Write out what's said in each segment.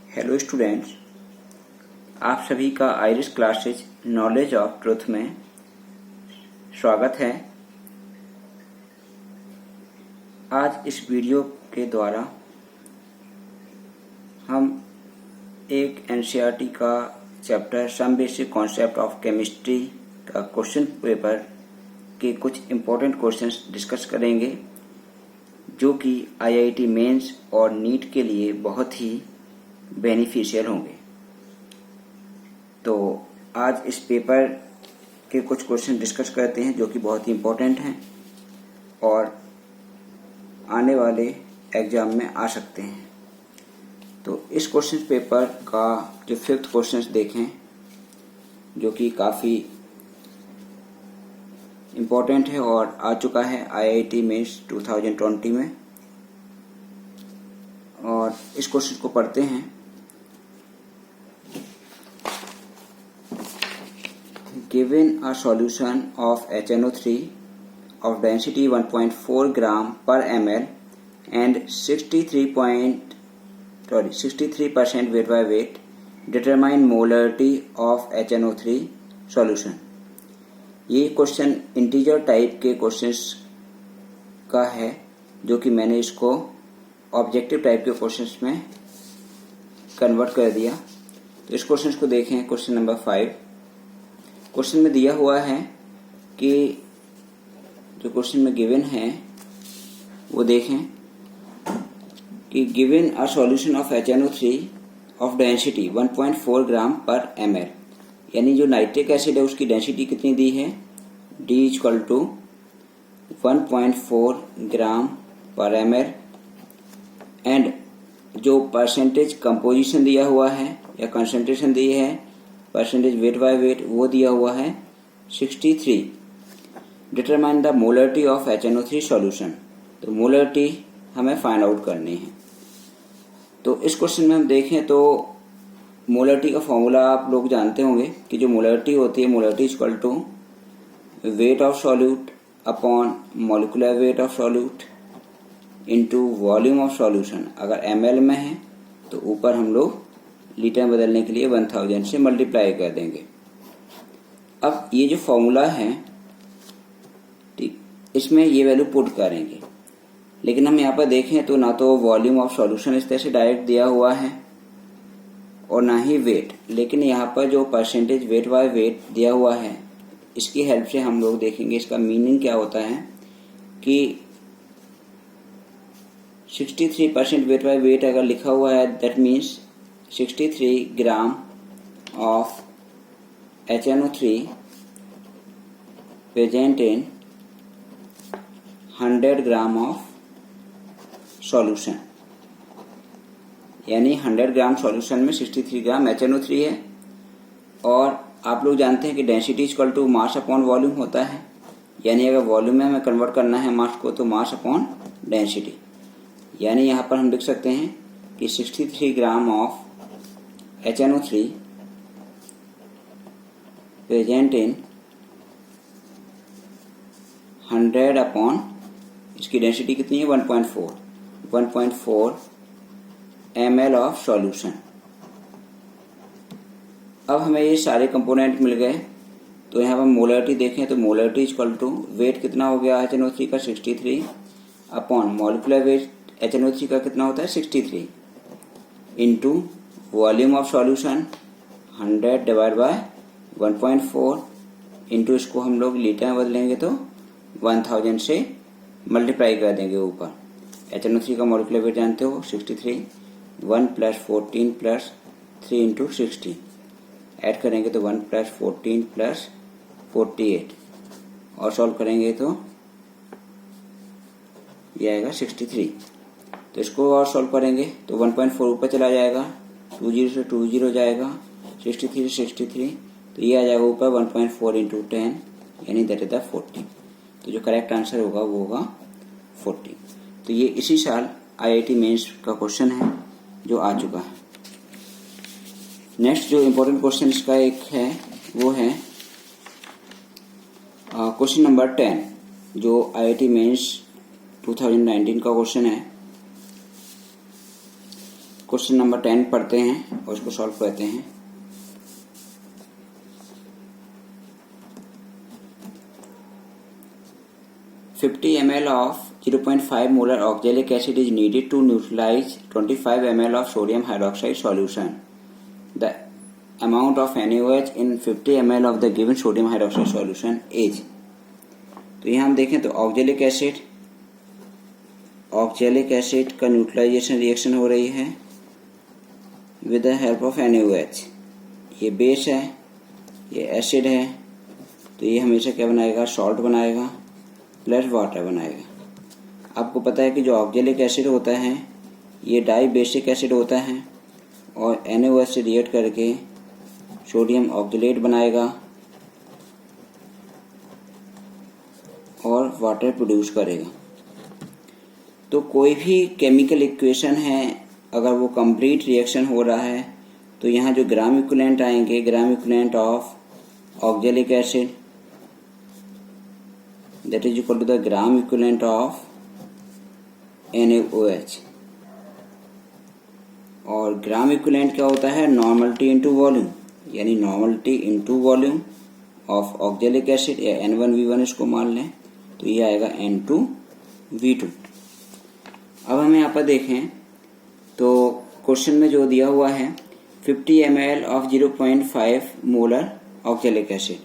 Hello students, आप सभी का iris classes knowledge of truth में स्वागत है। आज इस वीडियो के द्वारा हम एक एनसीईआरटी का chapter some basic concept of chemistry का क्वेश्चन पेपर के कुछ इम्पोर्टेंट क्वेश्चंस डिस्कस करेंगे, जो कि आईआईटी मेंस और नीट के लिए बहुत ही बेनिफिशियल होंगे। तो आज इस पेपर के कुछ क्वेश्चन डिस्कस करते हैं जो कि बहुत ही इम्पोर्टेंट हैं और आने वाले एग्जाम में आ सकते हैं। तो इस क्वेश्चन पेपर का जो 5th क्वेश्चन देखें, जो कि काफ़ी इम्पोर्टेंट है और आ चुका है आईआईटी मेंस 2020 में। और इस क्वेश्चन को पढ़ते हैं। Given a solution of HNO3 of density 1.4 gram per ml and 63% weight by weight, determine molarity of HNO3 solution। ये क्वेश्चन इंटीजर टाइप के क्वेश्चंस का है, जो कि मैंने इसको ऑब्जेक्टिव टाइप के क्वेश्चंस में कन्वर्ट कर दिया। तो इस क्वेश्चन को देखें। क्वेश्चन नंबर 5 क्वेश्चन में दिया हुआ है कि जो क्वेश्चन में गिवन है वो देखें कि given a solution of HNO3 of density 1.4 ग्राम पर ml, यानी जो नाइट्रिक एसिड है उसकी डेंसिटी कितनी दी है, D = 1.4 ग्राम पर ml, एंड जो परसेंटेज कंपोजिशन दिया हुआ है या कंसंट्रेशन दी है, परसेंटेज वेट बाय वेट वो दिया हुआ है 63। Determine the molarity of HNO3 solution. तो मोलरिटी हमें फाइंड आउट करनी है। तो इस क्वेश्चन में हम देखें तो मोलरिटी का फॉर्मूला आप लोग जानते होंगे कि जो मोलरिटी होती है, molarity = weight of solute upon molecular weight of solute into volume of solution. अगर ml में है तो ऊपर हम लोग लीटर में बदलने के लिए 1000 से मल्टीप्लाई कर देंगे। अब ये जो फॉर्मूला है, ठीक, इसमें ये वैल्यू पुट करेंगे। लेकिन हम यहाँ पर देखें तो ना तो वॉल्यूम ऑफ सॉल्यूशन इस तरह से डायरेक्ट दिया हुआ है और ना ही वेट, लेकिन यहाँ पर जो परसेंटेज वेट बाय वेट दिया हुआ है, इसकी हेल्प से हम लोग देखेंगे इसका मीनिंग क्या होता है कि 63% वेट बाय वेट अगर लिखा हुआ है, that means 63 gram of HNO3 present in 100 gram of solution. यानी 100 ग्राम सॉल्यूशन में 63 ग्राम HNO3 है। और आप लोग जानते हैं कि डेंसिटी = मास अपॉन वॉल्यूम होता है। यानी अगर वॉल्यूम में हमें कन्वर्ट करना है मास को, तो मास अपॉन डेंसिटी। यानी यहाँ पर हम लिख सकते हैं कि 63 gram of HNO3 present in 100 upon, इसकी डेंसिटी कितनी है, 1.4 ml ऑफ सॉल्यूशन। अब हमें ये सारे कंपोनेंट मिल गए। तो यहाँ पर मोलरिटी देखें तो मोलरिटी = वेट कितना हो गया HNO3 का, 63 अपॉन मॉलिक्यूलर वेट HNO3 का कितना होता है, 63 into volume of solution 100 divide by 1.4 into, इसको हम लोग लीटर में बदलेंगे तो 1000 से मल्टीप्लाई कर देंगे ऊपर। HNO3 का मॉलिक्यूलर वेट जानते हो 63, 1 + 14 + 3 इंटू 60 ऐड करेंगे तो 1 + 14 + 48 और सॉल्व करेंगे तो ये आएगा 63। तो इसको और सॉल्व करेंगे तो 1.4 ऊपर चला जाएगा, 20 से 20 जाएगा, 63 से 63, तो ये आ जाएगा ऊपर 1.4 इंटू 10, यानी दैट इज द 40। तो जो करेक्ट आंसर होगा वो होगा 40। तो ये इसी साल आईआईटी मेंस का क्वेश्चन है जो आ चुका है। नेक्स्ट जो इम्पोर्टेंट क्वेश्चन इसका एक है वो है क्वेश्चन नंबर 10, जो आईआईटी मेंस 2019 का क्वेश्चन है। क्वेश्चन नंबर 10 पढ़ते हैं और उसको सॉल्व करते हैं। "50 ml of 0.5 molar oxalic acid is needed to neutralize 25 ml of sodium hydroxide solution. The amount of NaOH in 50 ml of the given sodium hydroxide solution is." तो यहाँ हम देखें तो ऑक्जेलिक एसिड का न्यूट्रलाइजेशन रिएक्शन हो रही है with the help of NaOH। ये बेस है, ये एसिड है, तो ये हमेशा क्या बनाएगा, सॉल्ट बनाएगा प्लस वाटर बनाएगा। आपको पता है कि जो ऑक्जेलिक एसिड होता है ये डाई बेसिक एसिड होता है और NaOH से रिएक्ट करके सोडियम ऑक्जेलेट बनाएगा और वाटर प्रोड्यूस करेगा। तो कोई भी केमिकल इक्वेशन है, अगर वो कंप्लीट रिएक्शन हो रहा है तो यहाँ जो ग्राम इक्विवेलेंट आएंगे, gram equivalent of oxalic acid that is equal to the gram equivalent of NaOH। और ग्राम इक्विवेलेंट क्या होता है, नॉर्मलिटी इनटू वॉल्यूम, यानी normality into volume of oxalic acid, या N1V1 इसको मान लें, तो ये आएगा N2V2। अब हम यहाँ पर देखें तो क्वेश्चन में जो दिया हुआ है 50 ml of 0.5 molar oxalic acid,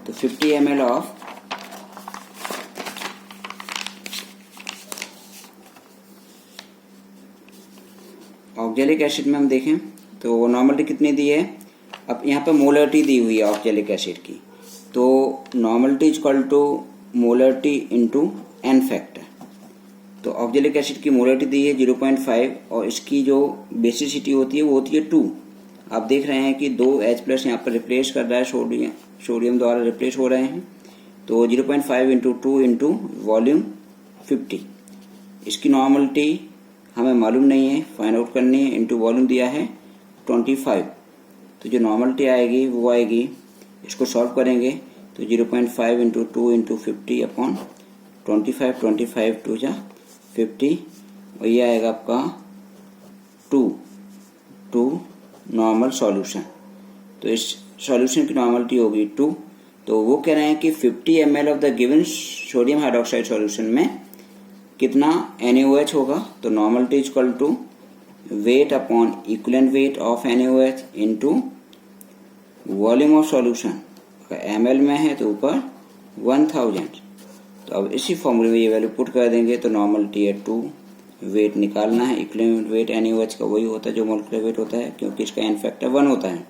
तो 50 ml ऑफ ऑक्जेलिक एसिड में हम देखें तो नॉर्मलिटी कितनी दी है। अब यहाँ पर मोलरिटी दी हुई है ऑक्जेलिक एसिड की, तो normality is equal to molarity into N factor. तो ऑक्जेलिक एसिड की मोलरिटी दी है 0.5 और इसकी जो बेसिसिटी होती है वो होती है 2। आप देख रहे हैं कि 2 H+ यहाँ पर रिप्लेस कर रहा है, सोडियम द्वारा रिप्लेस हो रहे हैं। तो 0.5 इंटू 2 इंटू वॉल्यूम 50, इसकी नॉर्मलिटी हमें मालूम नहीं है, फाइंड आउट करनी है, इंटू वॉल्यूम दिया है 25। तो जो नॉर्मलिटी आएगी वो आएगी, इसको सॉल्व करेंगे तो 0.5 इंटू 2 इंटू 50 अपॉन 25, 25 टू जा 50 और ये आएगा आपका 2 नॉर्मल सॉल्यूशन। तो इस सॉल्यूशन की नॉर्मलिटी होगी 2। तो वो कह रहे हैं कि 50 ml of the given sodium hydroxide solution में कितना NaOH होगा। तो normality is equal to weight upon equivalent weight of NaOH into volume of solution. ml में है तो ऊपर 1000। तो अब इसी फॉर्मूले में ये वैल्यू पुट कर देंगे तो नॉर्मलिटी है 2, वेट निकालना है, इक्विवेलेंट वेट NaOH का वही होता है जो मोलिकुलर वेट होता है क्योंकि इसका N फैक्टर 1 होता है,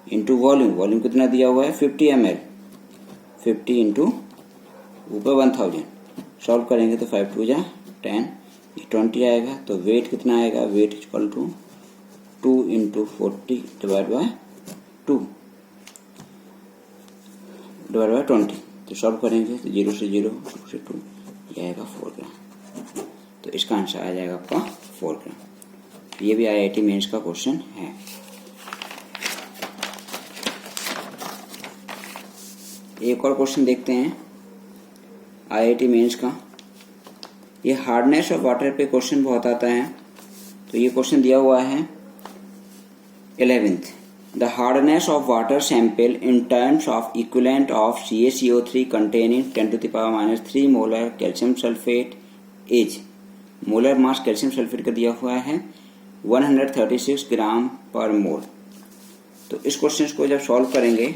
इंटू वॉल्यूम कितना दिया हुआ है 50 ml, 50 इंटू ऊपर 1000। सॉल्व करेंगे तो 5 2 जा 10, 20 आएगा। तो वेट कितना आएगा, weight equal to 2 into 40 divide by 2 divide by 20। तो सॉल्व करेंगे तो 0 से 0, 2 से 2, ये आएगा 4 ग्राम। तो इसका आंसर आ जाएगा आपका 4 ग्राम। ये भी IIT मेंस का क्वेश्चन है। एक और क्वेश्चन देखते हैं IIT मेंस का। ये हार्डनेस ऑफ वाटर पे क्वेश्चन बहुत आता है। तो ये क्वेश्चन दिया हुआ है 11th, the hardness of water sample in terms of equivalent of CaCO3 containing 10 to the power minus 3 molar calcium sulfate is। Molar mass calcium sulphate का दिया हुआ है 136 ग्राम पर मोल। तो इस क्वेश्चन को जब सॉल्व करेंगे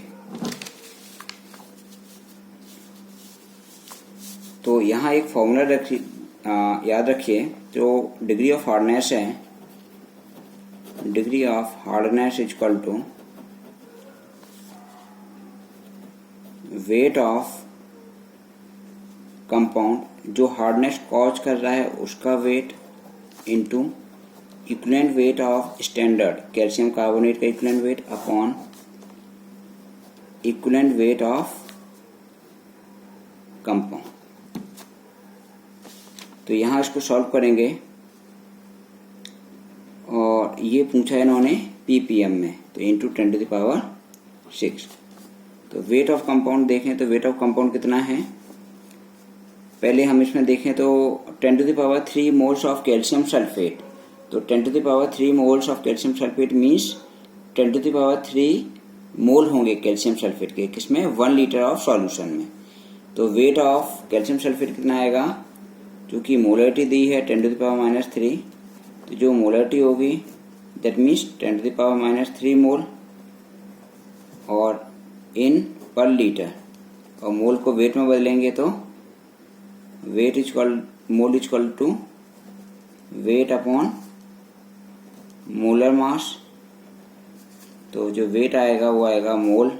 तो यहाँ एक फॉर्मूला याद रखिए। जो डिग्री ऑफ हार्डनेस है, degree of hardness is equal to weight of compound, जो हार्डनेस कॉज कर रहा है उसका weight, into equivalent weight of standard calcium carbonate का equivalent weight upon equivalent weight of compound. तो यहाँ इसको सॉल्व करेंगे और ये पूछा है इन्होंने ppm में, तो इंटू 10 to the power 6। तो वेट ऑफ कंपाउंड देखें तो वेट ऑफ कंपाउंड कितना है, पहले हम इसमें देखें तो 10 to the power 3 moles of calcium sulphate तो 10⁻³ moles of calcium sulphate means 10⁻³ मोल होंगे कैल्शियम सल्फेट के, किसमें? 1 लीटर ऑफ सॉल्यूशन में। तो वेट ऑफ कैल्शियम सल्फेट कितना आएगा? क्योंकि मोलरिटी दी है 10⁻³ तो जो मोलरिटी होगी दैट मीन्स 10⁻³ मोल और इन पर लीटर, और मोल को वेट में बदलेंगे तो weight equal mole equal to weight upon molar mass. तो जो वेट आएगा वो आएगा mole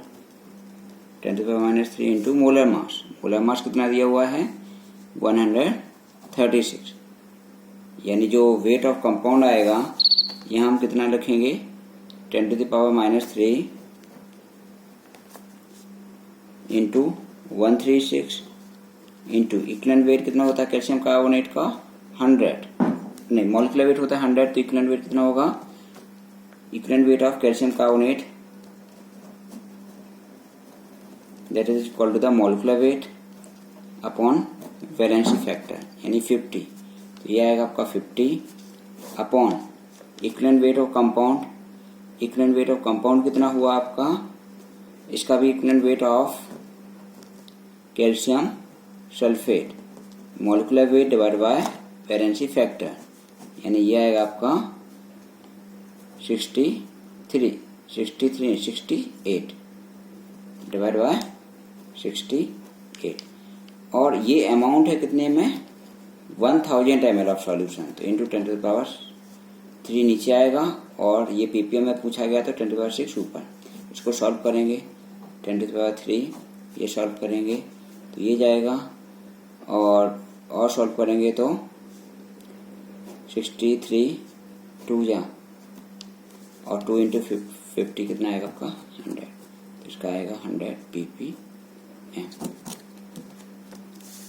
10⁻³ into molar mass. Molar mass कितना दिया हुआ है? 136। यानी जो वेट ऑफ कंपाउंड आएगा यहाँ हम कितना लिखेंगे? 10⁻³ इंटू 136 इंटू इक्विवेलेंट वेट कितना होता है कैल्शियम कार्बोनेट का? 100 नहीं, मॉलिक्यूलर वेट होता है 100, तो इक्विवेलेंट वेट कितना होगा? Equivalent weight of calcium carbonate that is equal to the molecular weight upon valency factor यानी 50। तो ये आएगा आपका 50 upon equivalent weight of compound. Equivalent weight of compound कितना हुआ आपका? इसका भी equivalent weight of calcium sulphate molecular weight divide by valency factor, यानी ये आएगा आपका 68 डिवाइड बाय 68। और ये अमाउंट है कितने में? 1000 ml ऑफ सॉल्यूशन, तो इंटू 10⁻³ नीचे आएगा और ये ppm में पूछा गया तो 10⁻6 ऊपर। इसको सॉल्व करेंगे 10⁻³ ये सॉल्व करेंगे तो ये जाएगा और सॉल्व करेंगे तो 63 2 जा और 2 इंटू 50 कितना आएगा आपका? 100। तो इसका आएगा 100 ppm।